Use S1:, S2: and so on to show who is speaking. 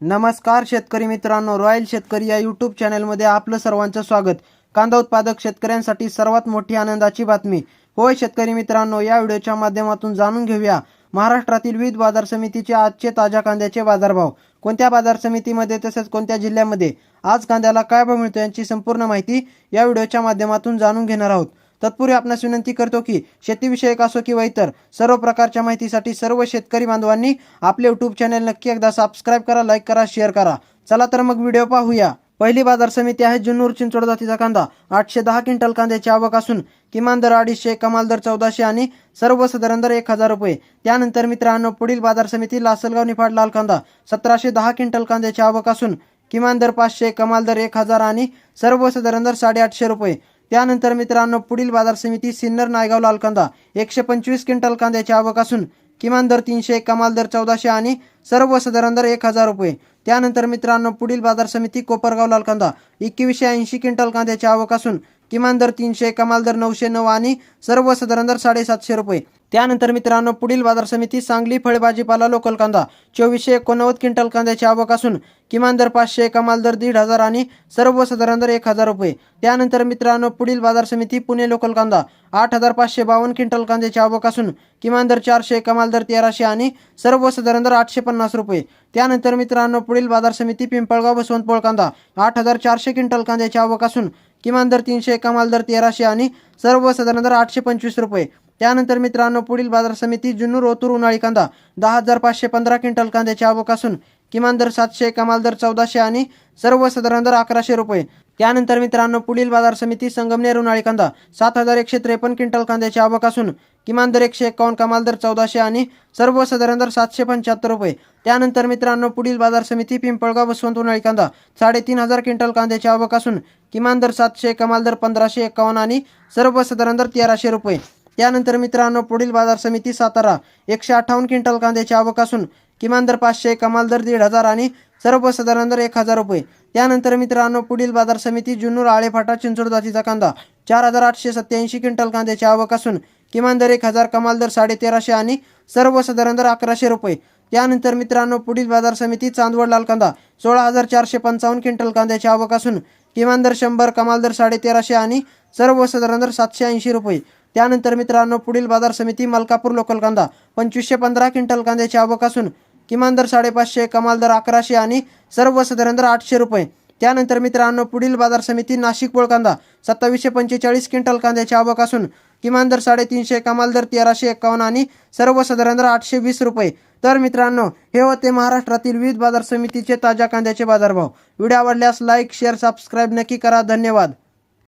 S1: नमस्कार शेतकरी मित्रांनो, रॉयल शेतकरी या यूट्यूब चॅनलमध्ये आपलं सर्वांचं स्वागत। कांदा उत्पादक शेतकऱ्यांसाठी सर्वात मोठी आनंदाची बातमी। होय शेतकरी मित्रांनो, या व्हिडिओच्या माध्यमातून जाणून घेऊया महाराष्ट्रातील विविध बाजार समितीचे आजचे ताज्या कांद्याचे बाजारभाव, कोणत्या बाजार समितीमध्ये तसेच कोणत्या जिल्ह्यामध्ये आज कांद्याला काय भाव मिळतो यांची संपूर्ण माहिती या व्हिडिओच्या माध्यमातून जाणून घेणार आहोत। तत्पूर्वी आपणास विनंती करतो की शेतीविषयक असो किंवा इतर सर्व प्रकारच्या माहितीसाठी सर्व शेतकरी बांधवांनी आपले यूट्यूब चॅनल नक्की एकदा सबस्क्राइब करा, लाईक करा, शेअर करा। चला तर मग व्हिडिओ पाहूया। पहिली बाजार समिती आहे जुन्नर चिंचवड जातीचा कांदा। 810 क्विंटल कांद्याची आवक असून किमान दर 250, कमाल दर 1400 आणि सर्वसाधारण दर 1000 रुपये। त्यानंतर मित्रांनो पुढील बाजार समिती लासलगाव निफाड लाल कांदा। 1710 क्विंटल कांद्याची आवक असून किमान दर 500, कमाल दर 1000 आणि सर्वसाधारण दर 850 रुपये। त्यानंतर मित्रांनो पुढील बाजार समिती सिन्नर नायगाव लाल कांदा। 125 क्विंटल कांद्याची आवक असून किमान दर 300, कमाल दर 1400 आणि सर्वसाधारण दर 1000 रुपये। त्यानंतर मित्रांनो पुढील बाजार समिती कोपरगाव लाल कांदा। 2180 क्विंटल कांद्याची आवक असून किमान दर 300, कमाल दर 909 आणि सर्वसाधारण दर 750 रुपये। त्यानंतर मित्रांनो पुढील बाजार समिती सांगली फळभाजीपाला लोकल कांदा। 2489 क्विंटल कांद्याची आवक असून किमान दर 500, कमाल दर 1500 आणि सर्वसाधारण दर 1000 रुपये। त्यानंतर मित्रांनो पुढील बाजार समिती पुणे लोकल कांदा। 8552 क्विंटल कांद्याची आवक असून किमान दर 400, कमाल दर 1300 आणि सर्वसाधारण दर 850 रुपये। त्यानंतर मित्रांनो पुढील बाजार समिती पिंपळगाव बसवंतपोळ कांदा। 8400 क्विंटल कांद्याची आवक असून किमान दर 300, कमाल दर 1300 आणि सर्वसाधारण दर 825 रुपये। त्यानंतर मित्रांनो पुढील बाजार समिती जुन्नर ओतूर उन्हाळी कांदा। 10515 क्विंटल कांद्याची आवक असून किमान दर 700, कमाल दर 1400 आणि सर्वसाधारण दर 1100 रुपये। त्यानंतर मित्रांनो पुढील बाजार समिती संगमनेर उन्हाळी कांदा। 7153 क्विंटल कांद्याची आवक असून किमान दर 151, कमाल दर 1400 आणि सर्वसाधारण दर 775 रुपये। त्यानंतर मित्रांनो पुढील बाजार समिती पिंपळगाव बसवंत उन्हाळी कांदा। 3500 क्विंटल कांद्याची आवक असून किमान दर 700, कमाल दर 1551 आणि सर्वसाधारण दर 1300 रुपये। त्यानंतर मित्रांनो पुढील बाजार समिती सातारा। 158 क्विंटल कांद्याची आवक असून किमान दर 500, कमाल दर 1500 आणि सर्वसाधारण दर 1000 रुपये। त्यानंतर मित्रांनो पुढील बाजार समिती जुन्नर आळेफाटा चिंचवड जातीचा कांदा। 4887 क्विंटल कांद्याची आवक असून किमान दर 1000, कमाल दर 1350 आणि सर्वसाधारण दर 1100 रुपये। त्यानंतर मित्रांनो पुढील बाजार समिती चांदवड लाल कांदा। 16455 क्विंटल कांद्याची आवक असून किमान दर 100, कमाल दर 1350 आणि सर्वसाधारण दर 780 रुपये। त्यानंतर मित्रांनो पुढील बाजार समिती मलकापूर लोकल कांदा। 2515 क्विंटल कांद्याची आवक असून किमान दर 550, कमाल दर 1100 आणि सर्वसाधारण दर 800 रुपये। त्यानंतर मित्रांनो पुढील बाजार समिती नाशिक पोळ कांदा। 2745 क्विंटल कांद्याची आवक असून किमान दर 350, कमाल दर 1351 आणि सर्वसाधारण दर 820 रुपये। तर मित्रांनो हे होते महाराष्ट्रातील विविध बाजार समितीचे ताज्या कांद्याचे बाजारभाव। व्हिडिओ आवडल्यास लाईक, शेअर, सबस्क्राइब नक्की करा। धन्यवाद।